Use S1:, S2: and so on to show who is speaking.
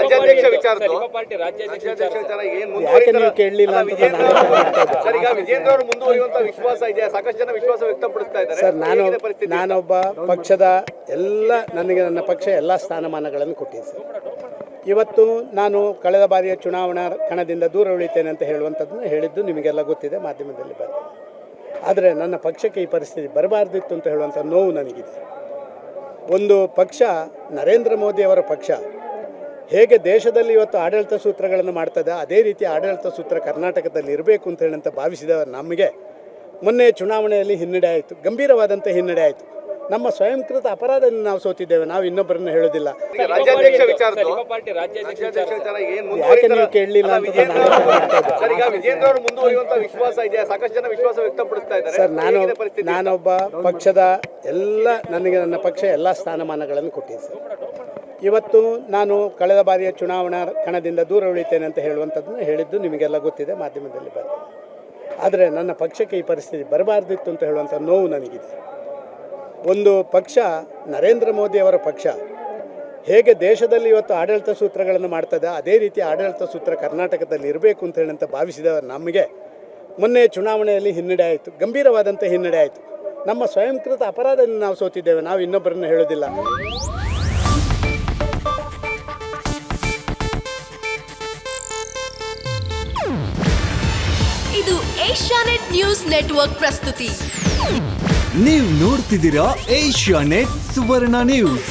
S1: ರಾಜ್ಯಾಧ್ಯಕ್ಷ ವಿಚಾರದ್ದು
S2: ರಾಜ್ಯಾಧ್ಯಕ್ಷ
S1: ವಿಚಾರ ಏನ್
S3: ಯಾಕೆ ನೀವು ಕೇಳಲಿಲ್ಲ ಅಂತ
S1: ಸರ್, ಈಗ ವಿಜೇಂದ್ರ ಅವರು ಮುಂದುವರಿಯುವಂತ ವಿಶ್ವಾಸ ಇದೆ, ಸಾಕಷ್ಟು ಜನ ವಿಶ್ವಾಸ ವ್ಯಕ್ತಪಡಿಸ್ತಾ ಇದ್ದಾರೆ.
S3: ಸರ್,
S1: ಹೇಗಿದೆ ಪರಿಸ್ಥಿತಿ?
S3: ನಾನೊಬ್ಬ ಪಕ್ಷದ ನನ್ನ ಪಕ್ಷ ಎಲ್ಲ ಸ್ಥಾನಮಾನಗಳನ್ನು ಕೊಟ್ಟಿದೆ ಸರ್. ಇವತ್ತು ನಾನು ಕಳೆದ ಬಾರಿಯ ಚುನಾವಣಾ ಕಣದಿಂದ ದೂರ ಉಳಿತೇನೆ ಅಂತ ಹೇಳುವಂಥದ್ದನ್ನು ಹೇಳಿದ್ದು ನಿಮಗೆಲ್ಲ ಗೊತ್ತಿದೆ, ಮಾಧ್ಯಮದಲ್ಲಿ ಬಂದಿದೆ. ಆದರೆ ನನ್ನ ಪಕ್ಷಕ್ಕೆ ಈ ಪರಿಸ್ಥಿತಿ ಬರಬಾರ್ದಿತ್ತು ಅಂತ ಹೇಳುವಂಥ ನೋವು ನನಗಿದೆ. ಒಂದು ಪಕ್ಷ, ನರೇಂದ್ರ ಮೋದಿಯವರ ಪಕ್ಷ ಹೇಗೆ ದೇಶದಲ್ಲಿ ಇವತ್ತು ಆಡಳಿತ ಸೂತ್ರಗಳನ್ನು ಮಾಡ್ತದೆ, ಅದೇ ರೀತಿ ಆಡಳಿತ ಸೂತ್ರ ಕರ್ನಾಟಕದಲ್ಲಿ ಇರಬೇಕು ಅಂತ ಹೇಳಂತ ಭಾವಿಸಿದ ನಮಗೆ ಮೊನ್ನೆ ಚುನಾವಣೆಯಲ್ಲಿ ಹಿನ್ನಡೆ ಆಯಿತು, ಗಂಭೀರವಾದಂಥ ಹಿನ್ನಡೆ ಆಯಿತು. ನಮ್ಮ ಸ್ವಯಂಕೃತ ಅಪರಾಧದಿಂದ ನಾವು ಸೋತಿದ್ದೇವೆ, ನಾವು ಇನ್ನೊಬ್ಬರನ್ನು ಹೇಳೋದಿಲ್ಲ.
S1: ರಾಜ್ಯಾಧ್ಯಕ್ಷ ವಿಚಾರದ್ದು ರಾಜ್ಯಾಧ್ಯಕ್ಷ ವಿಚಾರ ಏನ್
S3: ಯಾಕೆ ನೀವು ಕೇಳಲಿಲ್ಲ ಅಂತ
S1: ಸರ್, ಈಗ ವಿಜೇಂದ್ರ ಅವರು ಮುಂದುವರಿಯುವಂತ ವಿಶ್ವಾಸ ಇದೆ, ಸಾಕಷ್ಟು ಜನ ವಿಶ್ವಾಸ ವ್ಯಕ್ತಪಡಿಸ್ತಾ ಇದ್ದಾರೆ.
S3: ಸರ್,
S1: ಹೇಗಿದೆ ಪರಿಸ್ಥಿತಿ?
S3: ನಾನೊಬ್ಬ ಪಕ್ಷದ ನನ್ನ ಪಕ್ಷ ಎಲ್ಲ ಸ್ಥಾನಮಾನಗಳನ್ನು ಕೊಟ್ಟಿದೆ ಸರ್. ಇವತ್ತು ನಾನು ಕಳೆದ ಬಾರಿಯ ಚುನಾವಣಾ ಕಣದಿಂದ ದೂರ ಉಳಿತೇನೆ ಅಂತ ಹೇಳುವಂಥದ್ದನ್ನು ಹೇಳಿದ್ದು ನಿಮಗೆಲ್ಲ ಗೊತ್ತಿದೆ, ಮಾಧ್ಯಮದಲ್ಲಿ ಬಂದಿದೆ. ಆದರೆ ನನ್ನ ಪಕ್ಷಕ್ಕೆ ಈ ಪರಿಸ್ಥಿತಿ ಬರಬಾರ್ದಿತ್ತು ಅಂತ ಹೇಳುವಂಥ ನೋವು ನನಗಿದೆ. ಒಂದು ಪಕ್ಷ, ನರೇಂದ್ರ ಮೋದಿಯವರ ಪಕ್ಷ ಹೇಗೆ ದೇಶದಲ್ಲಿ ಇವತ್ತು ಆಡಳಿತ ಸೂತ್ರಗಳನ್ನು ಮಾಡ್ತದೆ, ಅದೇ ರೀತಿ ಆಡಳಿತ ಸೂತ್ರ ಕರ್ನಾಟಕದಲ್ಲಿ ಇರಬೇಕು ಅಂತ ಹೇಳಂತ ಭಾವಿಸಿದ ನಮಗೆ ಮೊನ್ನೆ ಚುನಾವಣೆಯಲ್ಲಿ ಹಿನ್ನಡೆ ಆಯಿತು, ಗಂಭೀರವಾದಂಥ ಹಿನ್ನಡೆ ಆಯಿತು. ನಮ್ಮ ಸ್ವಯಂಕೃತ ಅಪರಾಧದಿಂದ ನಾವು ಸೋತಿದ್ದೇವೆ, ನಾವು ಇನ್ನೊಬ್ಬರನ್ನು ಹೇಳೋದಿಲ್ಲ.
S4: ಇದು ಏಷ್ಯಾನೆಟ್ ನ್ಯೂಸ್ ನೆಟ್ವರ್ಕ್ ಪ್ರಸ್ತುತಿ.
S5: ನೀವು ನೋಡ್ತಿದ್ದೀರಾ ಏಷ್ಯಾನೆಟ್ ಸುವರ್ಣ ನ್ಯೂಸ್.